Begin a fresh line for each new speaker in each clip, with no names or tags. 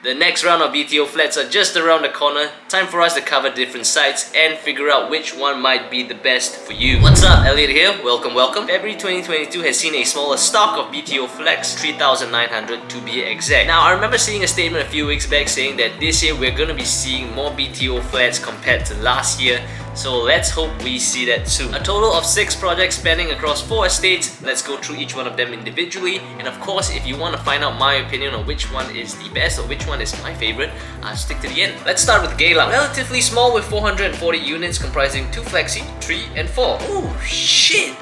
The next round of BTO flats are just around the corner. Time for us to cover different sites and figure out which one might be the best for you. What's up, Elliot here. Welcome. February 2022 has seen a smaller stock of BTO flats, 3,900 to be exact. Now, I remember seeing a statement a few weeks back saying that this year we're going to be seeing more BTO flats compared to last year. So let's hope we see that soon. A total of 6 projects spanning across 4 estates. Let's go through each one of them individually. And of course, if you want to find out my opinion on which one is the best or which one is my favorite, I'll stick to the end. Let's start with Geylang. Relatively small with 440 units comprising 2 flexi, 3 and 4. Oh shit!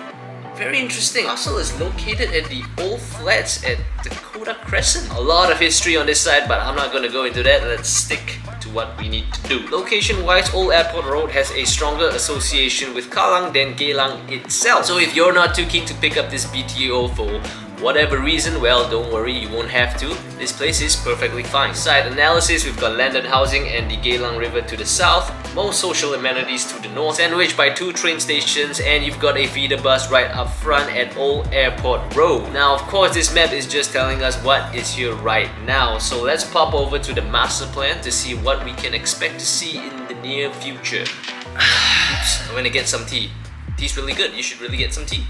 Very interesting. Parcel is located at the old flats at Dakota Crescent. A lot of history on this side, but I'm not going to go into that. Let's stick to what we need to do. Location-wise, Old Airport Road has a stronger association with Kallang than Geylang itself. So if you're not too keen to pick up this BTO for whatever reason, well, don't worry, you won't have to. This place is perfectly fine. Site analysis, we've got landed housing and the Geylang River to the south, most social amenities to the north, sandwiched by 2 train stations, and you've got a feeder bus right up front at Old Airport Road. Now, of course, this map is just telling us what is here right now, so let's pop over to the master plan to see what we can expect to see in the near future. Oops, I'm gonna get some tea. Tea's really good, you should really get some tea.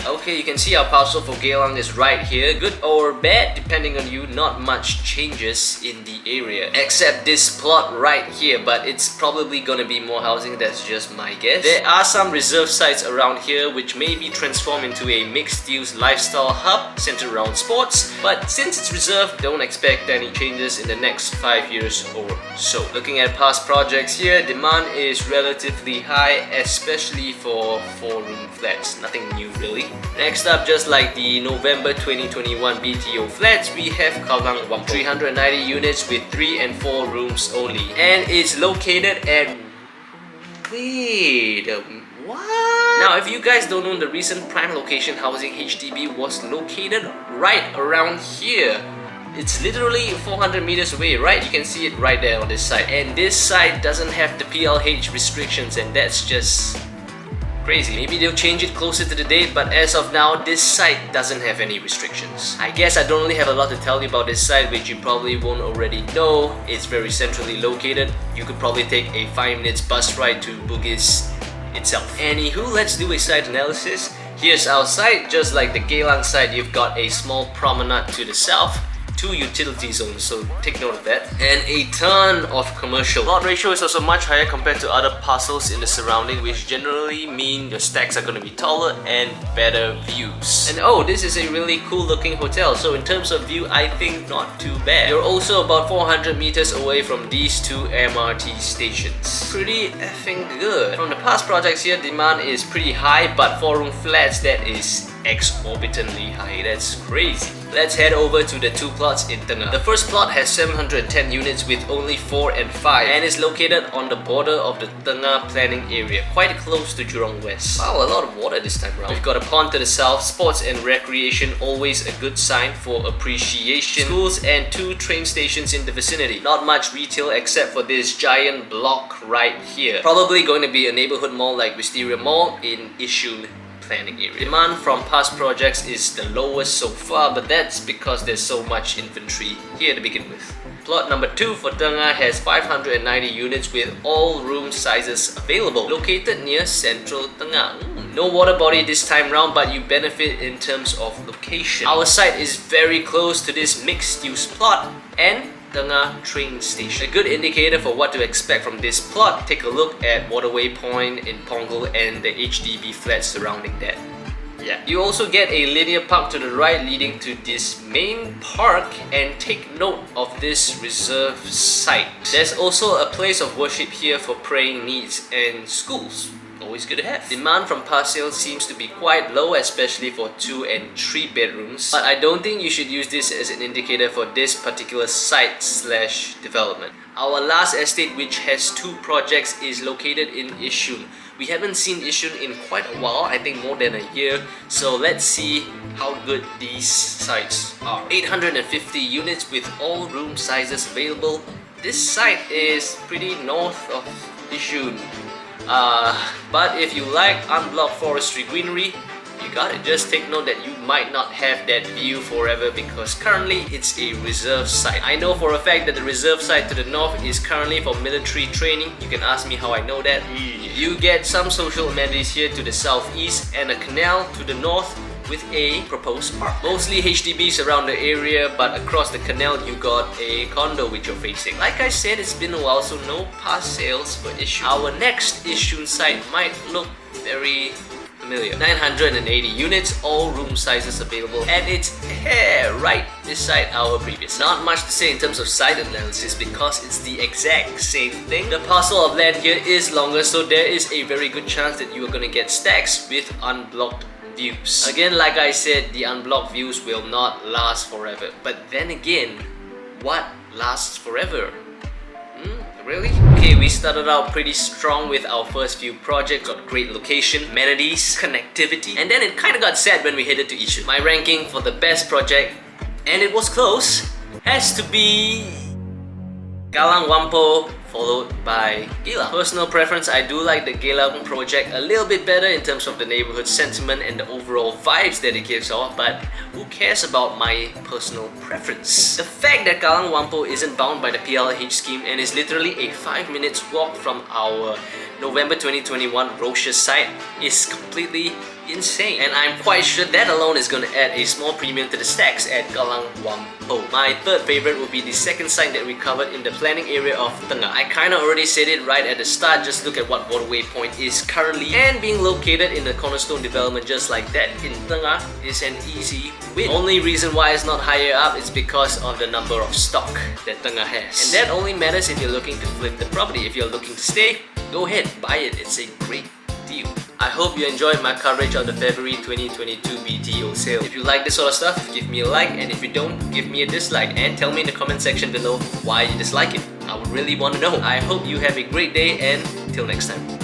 Okay, you can see our parcel for Geylang is right here. Good or bad, depending on you, not much changes in the area. Except this plot right here, but it's probably gonna be more housing, that's just my guess. There are some reserve sites around here which may be transformed into a mixed-use lifestyle hub centered around sports. But since it's reserved, don't expect any changes in the next 5 years or so. Looking at past projects here, demand is relatively high, especially for 4-room flats. Nothing new really. Next up, just like the November 2021 BTO flats, we have Kallang Whampoa. 390 units with 3 and 4 rooms only. And it's located at... Wait... What? Now, if you guys don't know, the recent prime location housing HDB was located right around here. It's literally 400 meters away, right? You can see it right there on this side. And this side doesn't have the PLH restrictions, and that's just crazy. Maybe they'll change it closer to the date, but as of now, this site doesn't have any restrictions. I guess I don't really have a lot to tell you about this site, which you probably won't already know. It's very centrally located. You could probably take a 5 minutes bus ride to Bugis itself. Anywho, let's do a site analysis. Here's our site. Just like the Geylang site, you've got a small promenade to the south, 2 utility zones, so take note of that, and a ton of commercial. Lot ratio is also much higher compared to other parcels in the surrounding, which generally mean your stacks are going to be taller and better views. And oh, this is a really cool looking hotel, so in terms of view, I think not too bad. You're also about 400 meters away from these 2 MRT stations. Pretty effing good. From the past projects here, demand is pretty high, but 4-room flats, that is exorbitantly high. That's crazy. Let's head over to the 2 plots in Tengah. The first plot has 710 units with only 4 and 5 and is located on the border of the Tengah planning area, quite close to Jurong West. Wow, a lot of water this time around. We've got a pond to the south, sports and recreation, always a good sign for appreciation, schools and 2 train stations in the vicinity. Not much retail except for this giant block right here. Probably going to be a neighborhood mall like Wisteria Mall in Yishun planning area. Demand from past projects is the lowest so far, but that's because there's so much inventory here to begin with. Plot number 2 for Tengah has 590 units with all room sizes available, located near central Tengah. No water body this time round, but you benefit in terms of location. Our site is very close to this mixed-use plot and Tengah train station. A good indicator for what to expect from this plot, take a look at Waterway Point in Punggol and the HDB flats surrounding that. Yeah. You also get a linear park to the right leading to this main park, and take note of this reserve site. There's also a place of worship here for praying needs and schools. Always good to have. Demand from past sales seems to be quite low, especially for 2 and 3 bedrooms, but I don't think you should use this as an indicator for this particular site/development. Our last estate, which has 2 projects, is located in Yishun. We haven't seen Yishun in quite a while, I think more than a year, so let's see how good these sites are. 850 units with all room sizes available. This site is pretty north of Yishun. But if you like unblocked forestry greenery, you got it. Just take note that you might not have that view forever because currently it's a reserve site. I know for a fact that the reserve site to the north is currently for military training. You can ask me how I know that. You get some social amenities here to the southeast and a canal to the north with a proposed park. Mostly HDBs around the area, but across the canal you got a condo which you're facing. Like I said, it's been a while, so no past sales for Yishun. Our next Yishun site might look very familiar. 980 units, all room sizes available, and it's right beside our previous. Not much to say in terms of site analysis because it's the exact same thing. The parcel of land here is longer, so there is a very good chance that you are gonna get stacks with unblocked views. Again, like I said, the unblocked views will not last forever. But then again, what lasts forever? Really? Okay, we started out pretty strong with our first few projects. Got great location, amenities, connectivity, and then it kind of got sad when we headed to Yishun. My ranking for the best project, and it was close, has to be Kallang Whampoa, followed by Geylang. Personal preference, I do like the Geylang project a little bit better in terms of the neighborhood sentiment and the overall vibes that it gives off, but who cares about my personal preference? The fact that Kallang Whampoa isn't bound by the PLH scheme and is literally a 5 minutes walk from our November 2021 Roche's site is completely insane, and I'm quite sure that alone is going to add a small premium to the stacks at Kallang Whampoa. My third favorite would be the second site that we covered in the planning area of Tengah. I kinda already said it right at the start. Just look at what waterway point is currently, and being located in the cornerstone development just like that in Tengah is an easy win. Only reason why it's not higher up is because of the number of stock that Tengah has, and that only matters if you're looking to flip the property. If you're looking to stay, go ahead, buy it. It's a great deal. I hope you enjoyed my coverage of the February 2022 BTO sale. If you like this sort of stuff, give me a like, and if you don't, give me a dislike, and tell me in the comment section below why you dislike it. I would really want to know. I hope you have a great day, and till next time.